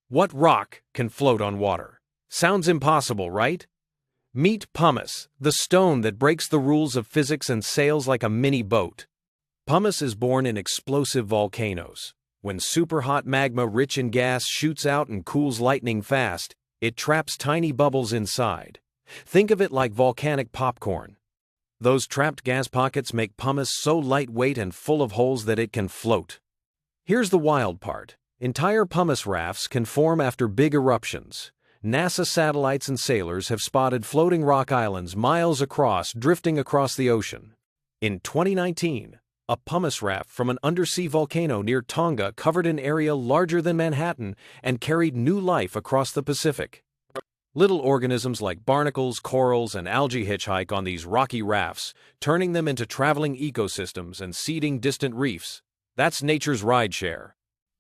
What rock can float on water? Sounds impossible, right? Meet pumice, the stone that breaks the rules of physics and sails like a mini boat. Pumice is born in explosive volcanoes. When superhot magma rich in gas shoots out and cools lightning fast, it traps tiny bubbles inside. Think of it like volcanic popcorn. Those trapped gas pockets make pumice so lightweight and full of holes that it can float. Here's the wild part. Entire pumice rafts can form after big eruptions. NASA satellites and sailors have spotted floating rock islands miles across, drifting across the ocean. In 2019, a pumice raft from an undersea volcano near Tonga covered an area larger than Manhattan and carried new life across the Pacific. Little organisms like barnacles, corals, and algae hitchhike on these rocky rafts, turning them into traveling ecosystems and seeding distant reefs. That's nature's rideshare.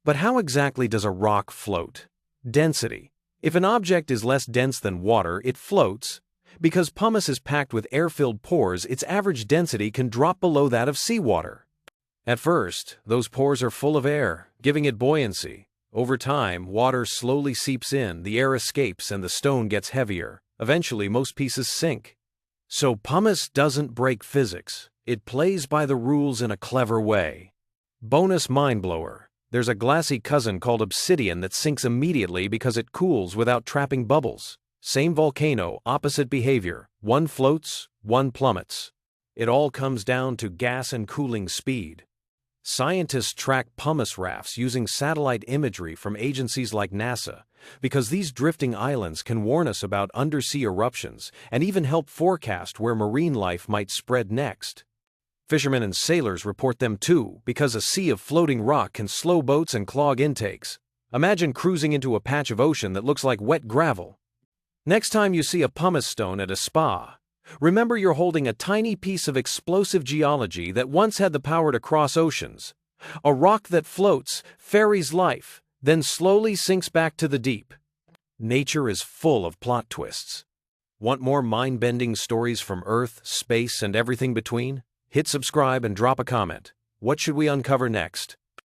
But how exactly does a rock float? Density. If an object is less dense than water, it floats. Because pumice is packed with air-filled pores, its average density can drop below that of seawater. At first, those pores are full of air, giving it buoyancy. Over time, water slowly seeps in, the air escapes, and the stone gets heavier. Eventually, most pieces sink. So pumice doesn't break physics. It plays by the rules in a clever way. Bonus mindblower. There's a glassy cousin called obsidian that sinks immediately because it cools without trapping bubbles. Same volcano, opposite behavior. One floats, one plummets. It all comes down to gas and cooling speed. Scientists track pumice rafts using satellite imagery from agencies like NASA because these drifting islands can warn us about undersea eruptions and even help forecast where marine life might spread next. Fishermen and sailors report them too because a sea of floating rock can slow boats and clog intakes. Imagine cruising into a patch of ocean that looks like wet gravel. Next time you see a pumice stone at a spa, remember you're holding a tiny piece of explosive geology that once had the power to cross oceans. A rock that floats, ferries life, then slowly sinks back to the deep. Nature is full of plot twists. Want more mind-bending stories from Earth, space, and everything between? Hit subscribe and drop a comment. What should we uncover next?